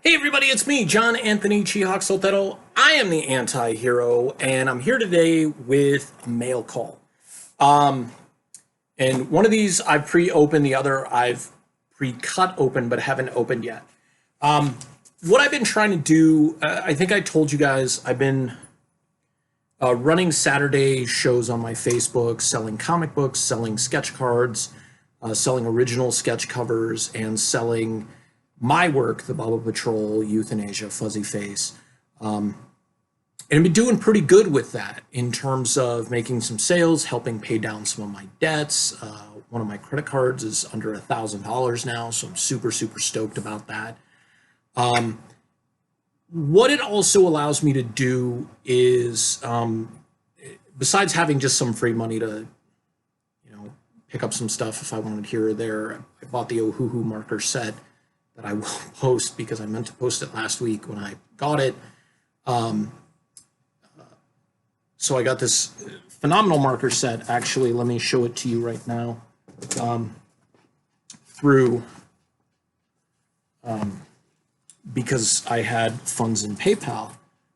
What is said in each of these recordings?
Hey everybody, it's me, John Anthony Chihawk Soltero. I am the anti-hero, and I'm here today with a mail call. And one of these I've pre-opened, the other I've pre-cut open, but haven't opened yet. What I've been trying to do, I think I told you guys, I've been running Saturday shows on my Facebook, selling comic books, selling sketch cards, selling original sketch covers, and selling my work, the Bubble Patrol, Euthanasia, Fuzzy Face. And I've been doing pretty good with that in terms of making some sales, helping pay down some of my debts. One of my credit cards is under $1,000 now, so I'm super, super stoked about that. What it also allows me to do is, besides having just some free money to, pick up some stuff if I wanted here or there, I bought the Ohuhu marker set that I will post because I meant to post it last week when I got it. So I got this phenomenal marker set. Actually, let me show it to you right now. Through because I had funds in PayPal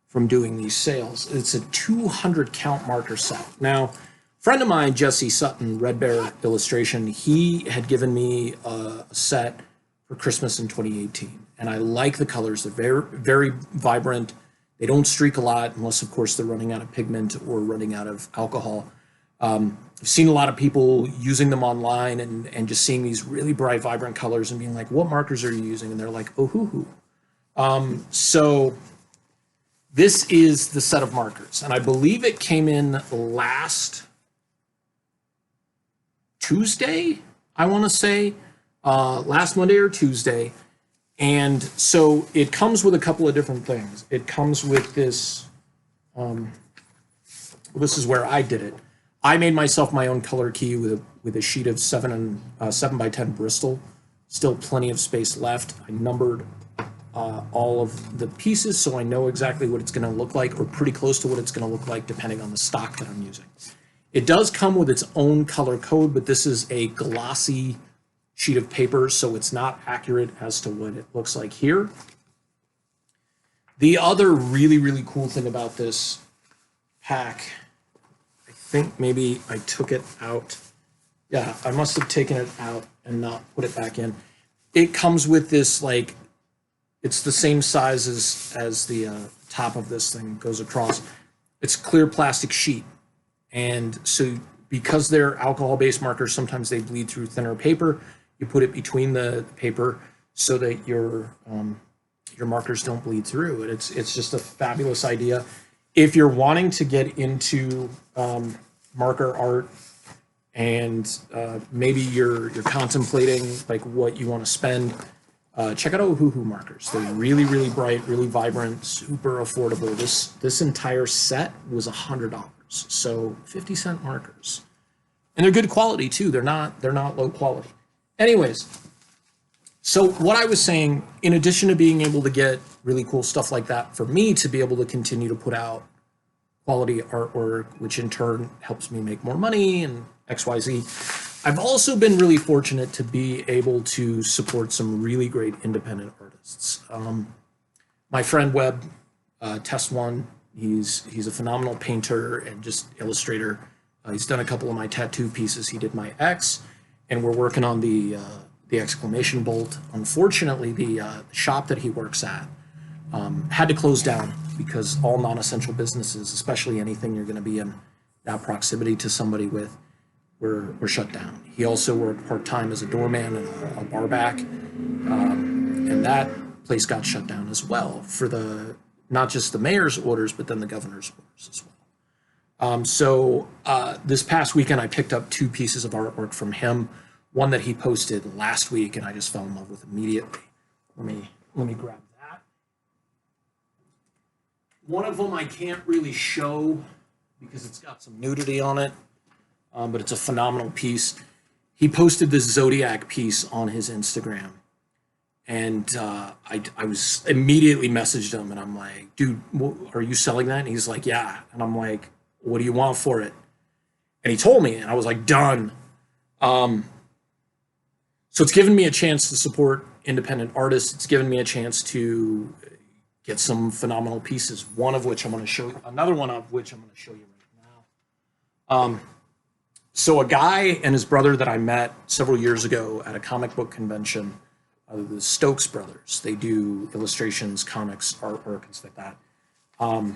from doing these sales. It's a 200 count marker set. Now, friend of mine, Jesse Sutton, Red Bear Illustration, he had given me a set for Christmas in 2018. And I like the colors. They're very, very vibrant. They don't streak a lot unless, of course, they're running out of pigment or running out of alcohol. I've seen a lot of people using them online and just seeing these really bright, vibrant colors and being like, what markers are you using? And they're like, oh, hoo, hoo. So this is the set of markers. And I believe it came in last Tuesday, I want to say, last Monday or Tuesday. And so it comes with a couple of different things. It comes with this, this is where I did it. I made myself my own color key with a sheet of 7 by 10 Bristol. Still plenty of space left. I numbered all of the pieces so I know exactly what it's going to look like, or pretty close to what it's going to look like depending on the stock that I'm using. It does come with its own color code, but this is a glossy sheet of paper, so it's not accurate as to what it looks like here. The other really, really cool thing about this pack, I think maybe I took it out. Yeah, I must have taken it out and not put it back in. It comes with this, like, it's the same size as the top of this thing goes across. It's clear plastic sheet. And so because they're alcohol-based markers, sometimes they bleed through thinner paper. You put it between the paper so that your markers don't bleed through. And it's just a fabulous idea. If you're wanting to get into marker art and maybe you're contemplating like what you want to spend, check out Ohuhu markers. They're really, really bright, really vibrant, super affordable. This entire set was $100. So 50-cent markers. And they're good quality too. They're not low quality. Anyways, so what I was saying, in addition to being able to get really cool stuff like that, for me to be able to continue to put out quality artwork, which in turn helps me make more money and XYZ, I've also been really fortunate to be able to support some really great independent artists. My friend Webb, Test One, he's a phenomenal painter and just illustrator. He's done a couple of my tattoo pieces. He did my X, and we're working on the exclamation bolt. Unfortunately, the shop that he works at had to close down because all non-essential businesses, especially anything you're going to be in that proximity to somebody with, were shut down. He also worked part-time as a doorman and a bar back, and that place got shut down as well for not just the mayor's orders, but then the governor's orders as well. So this past weekend, I picked up 2 pieces of artwork from him. One that he posted last week, and I just fell in love with immediately. Let me grab that. One of them I can't really show because it's got some nudity on it, but it's a phenomenal piece. He posted this Zodiac piece on his Instagram. And I was immediately messaged him, and I'm like, dude, are you selling that? And he's like, yeah. And I'm like, what do you want for it? And he told me, and I was like, done. So it's given me a chance to support independent artists. It's given me a chance to get some phenomenal pieces. One of which I'm going to show you. Another one of which I'm going to show you right now. So a guy and his brother that I met several years ago at a comic book convention, the Stokes brothers. They do illustrations, comics, artwork, and stuff like that.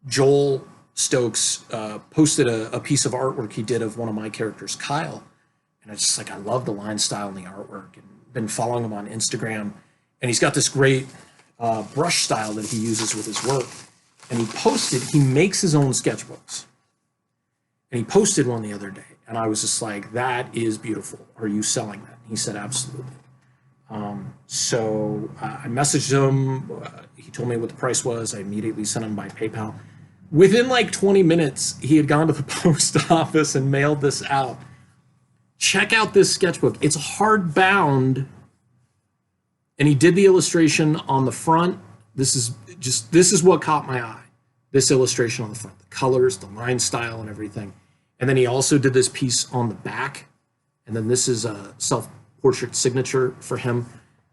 Joel Stokes posted a piece of artwork he did of one of my characters, Kyle. And it's just like, I love the line style and the artwork, and been following him on Instagram. And he's got this great brush style that he uses with his work. And he makes his own sketchbooks. And he posted one the other day. And I was just like, that is beautiful. Are you selling that? And he said, absolutely. So I messaged him. He told me what the price was. I immediately sent him by PayPal. Within like 20 minutes, he had gone to the post office and mailed this out. Check out this sketchbook. It's hardbound, and he did the illustration on the front. This is what caught my eye. This illustration on the front, the colors, the line style, and everything. And then he also did this piece on the back, and then this is a self-portrait signature for him.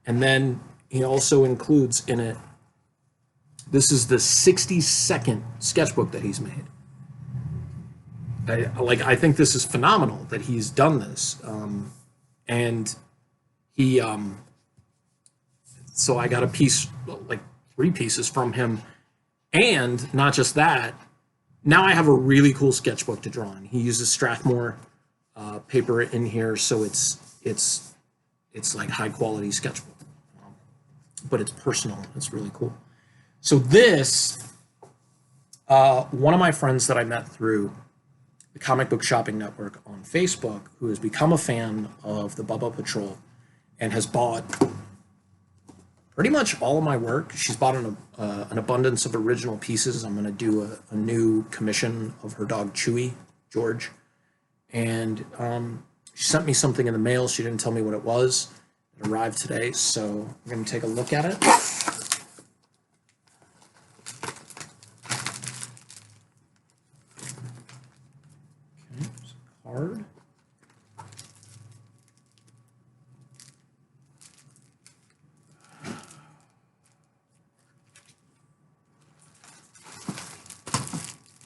And then he also includes in it, this is the 60-second sketchbook that he's made. I think this is phenomenal that he's done this. And he, so I got a piece, like 3 pieces from him. And not just that, now I have a really cool sketchbook to draw in. He uses Strathmore paper in here, so it's like high quality sketchbook, but it's personal. It's really cool. So this, one of my friends that I met through the Comic Book Shopping Network on Facebook, who has become a fan of the Bubba Patrol and has bought pretty much all of my work. She's bought an abundance of original pieces. I'm going to do a new commission of her dog Chewy, George. And she sent me something in the mail. She didn't tell me what it was. It arrived today, so I'm going to take a look at it. Card.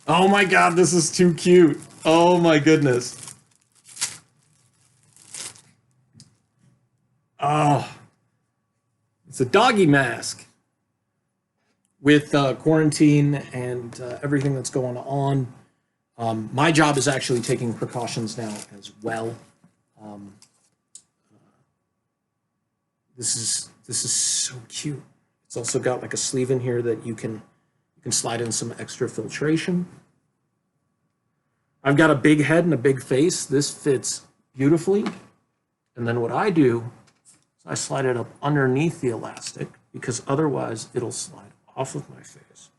Oh my God, this is too cute. Oh my goodness. Oh, it's a doggy mask. With quarantine and everything that's going on, my job is actually taking precautions now as well. This is so cute. It's also got like a sleeve in here that you can slide in some extra filtration. I've got a big head and a big face. This fits beautifully. And then what I do is I slide it up underneath the elastic, because otherwise it'll slide off of my face,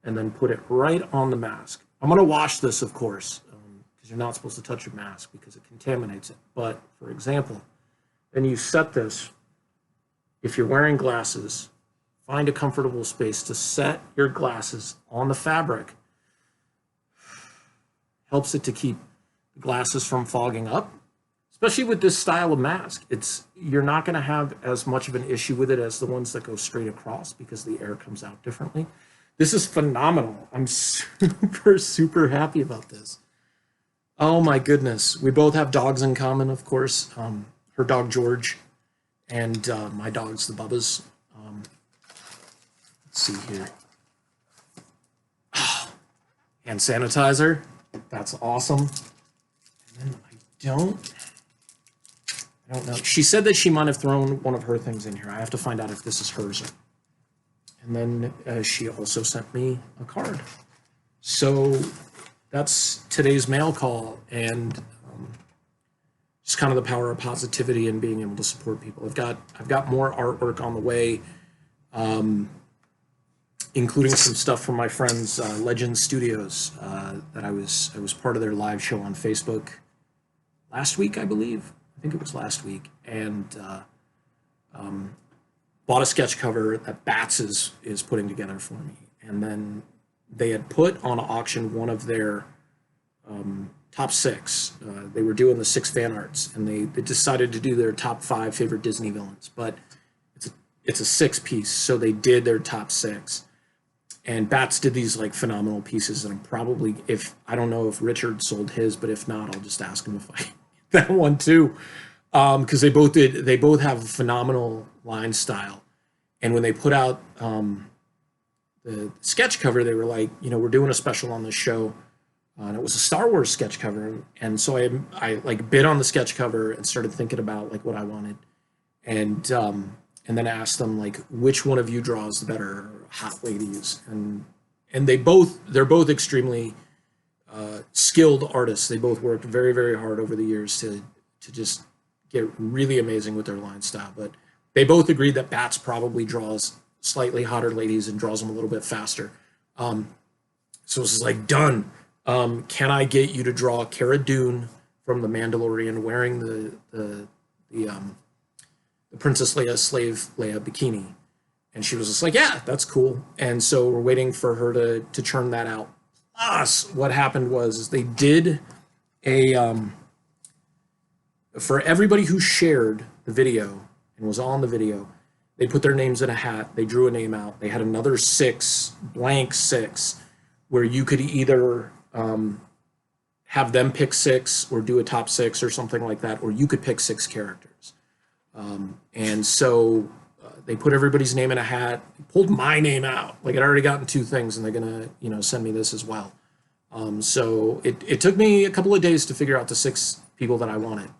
and then put it right on the mask. I'm going to wash this, of course, because you're not supposed to touch your mask because it contaminates it. But for example, then you set this, if you're wearing glasses, find a comfortable space to set your glasses on the fabric. Helps it to keep the glasses from fogging up, especially with this style of mask. You're not going to have as much of an issue with it as the ones that go straight across, because the air comes out differently. This is phenomenal. I'm super, super happy about this. Oh my goodness. We both have dogs in common, of course. Her dog, George, and my dogs, the Bubbas. Let's see here. Oh, hand sanitizer. That's awesome. And then I don't know. She said that she might have thrown one of her things in here. I have to find out if this is hers. And then she also sent me a card. So that's today's mail call, and just kind of the power of positivity and being able to support people. I've got more artwork on the way, including some stuff from my friends Legend Studios that I was part of their live show on Facebook last week, I believe. I think it was last week, and bought a sketch cover that Bats is putting together for me. And then they had put on auction one of their top six. They were doing the six fan arts, and they decided to do their top five favorite Disney villains, but it's a six piece, so they did their top six. And Bats did these like phenomenal pieces, and I'm probably, if I don't know if Richard sold his, but if not, I'll just ask him if I that one too, because they both have a phenomenal line style. And when they put out the sketch cover, they were like, we're doing a special on this show, and it was a Star Wars sketch cover, and so I like bid on the sketch cover and started thinking about like what I wanted, and then asked them like, which one of you draws the better hot ladies, and they're both extremely skilled artists. They both worked very, very hard over the years to just get really amazing with their line style, but they both agreed that Bats probably draws slightly hotter ladies and draws them a little bit faster. So it's like, done. Can I get you to draw Cara Dune from The Mandalorian wearing the Princess Leia slave Leia bikini? And she was just like, yeah, that's cool. And so we're waiting for her to churn that out. Plus, what happened was they did for everybody who shared the video and was on the video, they put their names in a hat. They drew a name out. They had another blank six, where you could either have them pick six or do a top six or something like that, or you could pick six characters. And so they put everybody's name in a hat, pulled my name out. Like, I'd already gotten two things, and they're gonna send me this as well. So it took me a couple of days to figure out the six people that I wanted.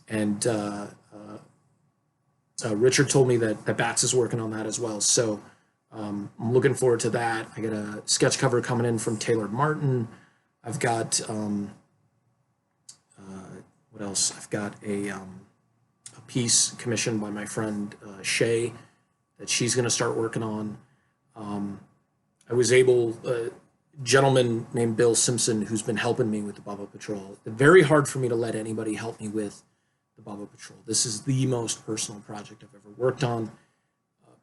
And Richard told me that Bats is working on that as well. So I'm looking forward to that. I got a sketch cover coming in from Taylor Martin. I've got what else? I've got a piece commissioned by my friend Shay that she's going to start working on. I was able, a gentleman named Bill Simpson, who's been helping me with the Bubba Patrol. It's very hard for me to let anybody help me with the Bubba Patrol. This is the most personal project I've ever worked on,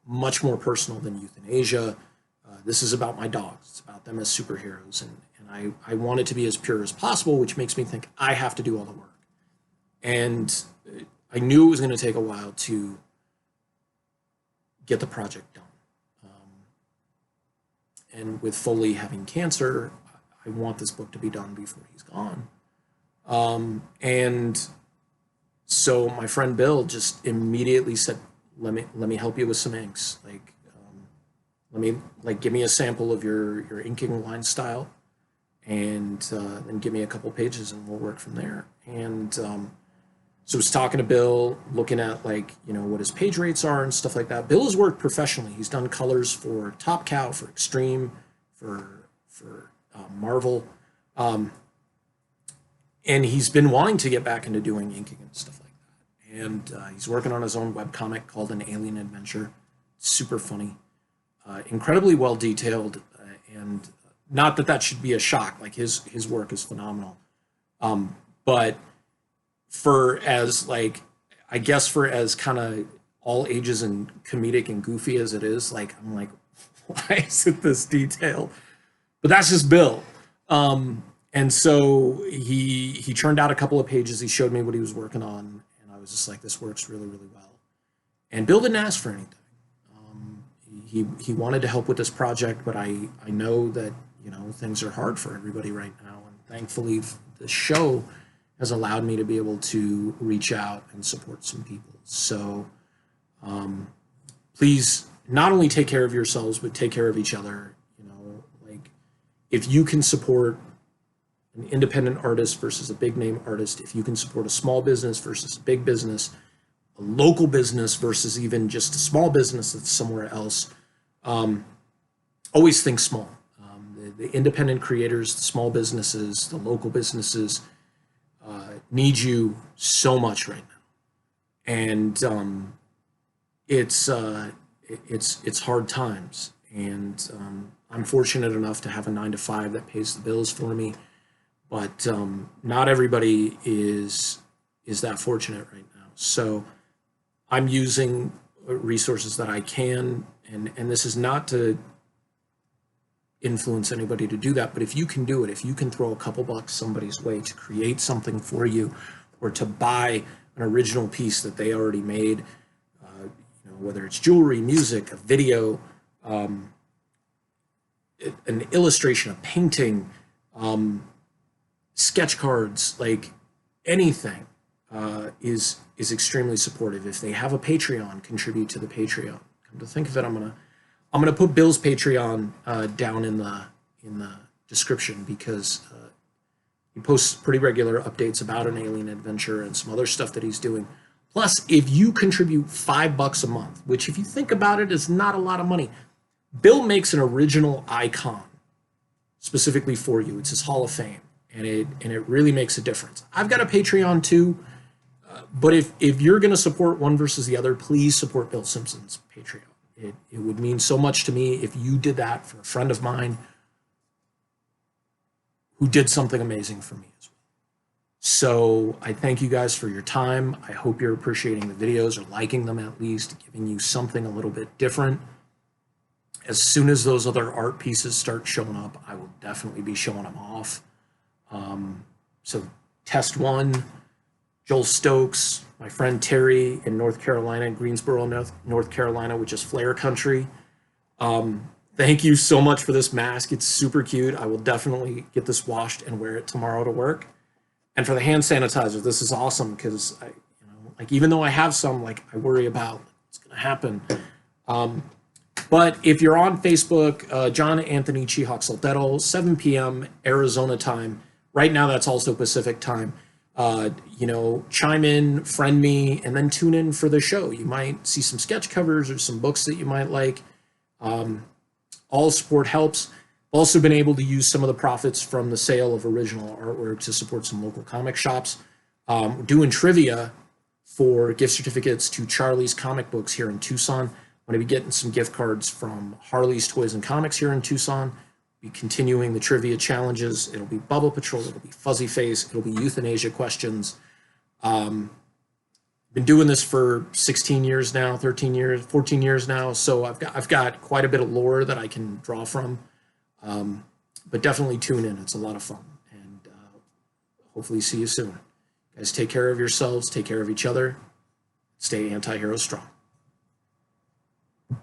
much more personal than euthanasia. This is about my dogs. It's about them as superheroes, and I want it to be as pure as possible, which makes me think I have to do all the work. And I knew it was going to take a while to get the project done. And with Foley having cancer, I want this book to be done before he's gone. And so my friend Bill just immediately said, let me help you with some inks. Give me a sample of your inking line style, and then give me a couple pages and we'll work from there. And so I was talking to Bill, looking at what his page rates are and stuff like that. Bill has worked professionally. He's done colors for Top Cow, for Extreme, for Marvel. And he's been wanting to get back into doing inking and stuff like that. And he's working on his own webcomic called An Alien Adventure. Super funny, incredibly well detailed, and not that should be a shock. Like, his work is phenomenal. But for as kind of all ages and comedic and goofy as it is, I'm like, why is it this detail? But that's just Bill. And so he churned out a couple of pages. He showed me what he was working on, and I was just like, this works really, really well. And Bill didn't ask for anything. He wanted to help with this project, but I know that things are hard for everybody right now, and thankfully the show has allowed me to be able to reach out and support some people. So please not only take care of yourselves, but take care of each other. If you can support an independent artist versus a big name artist, if you can support a small business versus a big business, a local business versus even just a small business that's somewhere else, always think small. The independent creators, the small businesses, the local businesses need you so much right now. And it's hard times. And I'm fortunate enough to have a 9-to-5 that pays the bills for me. But not everybody is that fortunate right now. So I'm using resources that I can, and this is not to influence anybody to do that, but if you can do it, if you can throw a couple bucks somebody's way to create something for you, or to buy an original piece that they already made, whether it's jewelry, music, a video, an illustration, a painting, sketch cards, like anything, is extremely supportive. If they have a Patreon, contribute to the Patreon. Come to think of it, I'm gonna put Bill's Patreon down in the description, because he posts pretty regular updates about an alien adventure and some other stuff that he's doing. Plus, if you contribute $5 a month, which if you think about it is not a lot of money, Bill makes an original icon specifically for you. It's his Hall of Fame, and it really makes a difference. I've got a Patreon too, but if you're going to support one versus the other, please support Bill Simpson's Patreon. It would mean so much to me if you did that for a friend of mine who did something amazing for me as well. So I thank you guys for your time. I hope you're appreciating the videos, or liking them at least, giving you something a little bit different. As soon as those other art pieces start showing up, I will definitely be showing them off. So test one, Joel Stokes, my friend Terry in North Carolina, Greensboro, North Carolina, which is Flare Country. Thank you so much for this mask. It's super cute. I will definitely get this washed and wear it tomorrow to work. And for the hand sanitizer, this is awesome, because like, even though I have some, like, I worry about what's going to happen. But if you're on Facebook, John Anthony Chihawk Soldero, 7 p.m. Arizona time. Right now, that's also Pacific time. Chime in, friend me, and then tune in for the show. You might see some sketch covers or some books that you might like. All support helps. Also been able to use some of the profits from the sale of original artwork to support some local comic shops. Doing trivia for gift certificates to Charlie's Comic Books here in Tucson. I'm going to be getting some gift cards from Harley's Toys and Comics here in Tucson. Be continuing the trivia challenges. It'll be Bubble Patrol. It'll be Fuzzy Face. It'll be euthanasia questions. Been doing this for 16 years now, 13 years, 14 years now. So I've got quite a bit of lore that I can draw from. But definitely tune in. It's a lot of fun. And hopefully see you soon. Guys, take care of yourselves. Take care of each other. Stay anti-hero strong.